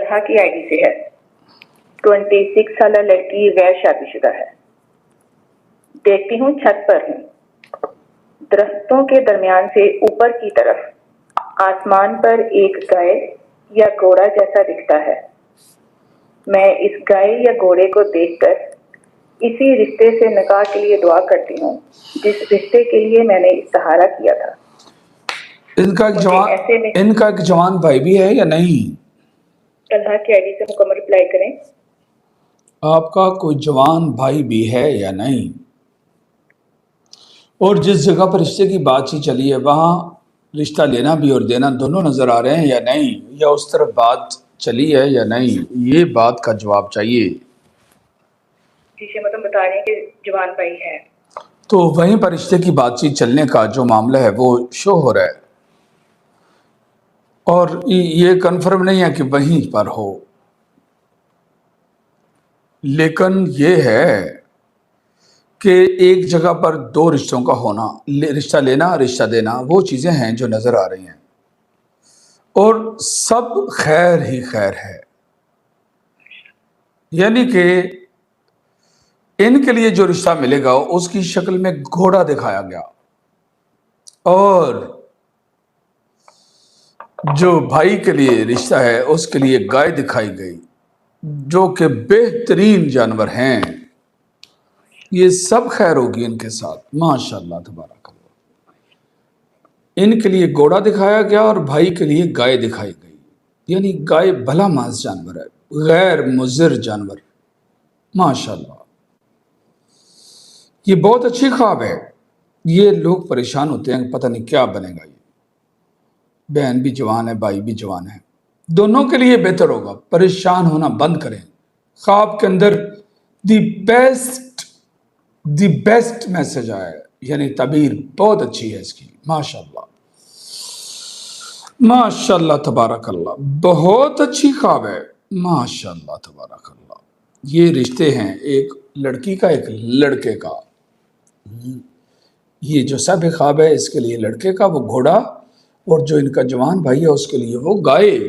طلحہ کی I D سے ہے۔ 26 سالہ لڑکی، غیر شادی شدہ ہے۔ دیکھتی ہوں چھت پر ہوں، درختوں کے درمیان سے اوپر کی طرف آسمان پر ایک گائے یا گھوڑا جیسا دکھتا ہے۔ میں اس گائے یا گھوڑے کو دیکھ کر اسی رشتے سے نکاح کے لیے دعا کرتی ہوں جس رشتے کے لیے میں نے استخارہ کیا تھا۔ ان کا ایک جوان بھائی بھی ہے یا نہیں؟ طلحہ کی آئی ڈی سے مکمل رپلائی کریں۔ آپ کا کوئی جوان بھائی بھی ہے یا نہیں؟ اور جس جگہ پر رشتے کی بات چیت چلی ہے وہاں رشتہ لینا بھی اور دینا دونوں نظر آ رہے ہیں یا نہیں، یا اس طرف بات چلی ہے یا نہیں، یہ بات کا جواب چاہیے۔ جسے مطلب بتا رہے ہیں کہ جوان بھائی ہے، تو وہیں پر رشتے کی بات چیت چلنے کا جو معاملہ ہے وہ شو ہو رہا ہے، اور یہ کنفرم نہیں ہے کہ وہیں پر ہو، لیکن یہ ہے کہ ایک جگہ پر دو رشتوں کا ہونا، رشتہ لینا رشتہ دینا، وہ چیزیں ہیں جو نظر آ رہی ہیں، اور سب خیر ہی خیر ہے۔ یعنی کہ ان کے لیے جو رشتہ ملے گا اس کی شکل میں گھوڑا دکھایا گیا، اور جو بھائی کے لیے رشتہ ہے اس کے لیے گائے دکھائی گئی، جو کہ بہترین جانور ہیں۔ یہ سب خیر ہوگی ان کے ساتھ، ماشاءاللہ تبارک اللہ۔ ان کے لیے گھوڑا دکھایا گیا اور بھائی کے لیے گائے دکھائی گئی، یعنی گائے بھلا ماس جانور ہے، غیر مضر جانور، ماشاءاللہ۔ یہ بہت اچھی خواب ہے۔ یہ لوگ پریشان ہوتے ہیں پتہ نہیں کیا بنے گا۔ یہ بہن بھی جوان ہے، بھائی بھی جوان ہے، دونوں کے لیے بہتر ہوگا۔ پریشان ہونا بند کریں۔ خواب کے اندر دی بیسٹ میسج آیا ہے، یعنی تعبیر بہت اچھی ہے اس کی، ماشاءاللہ ماشاءاللہ تبارک اللہ، بہت اچھی خواب ہے، ماشاءاللہ تبارک اللہ۔ یہ رشتے ہیں ایک لڑکی کا ایک لڑکے کا۔ یہ جو سب خواب ہے اس کے لیے لڑکے کا وہ گھوڑا، اور جو ان کا جوان بھائی ہے اس کے لیے وہ گائے۔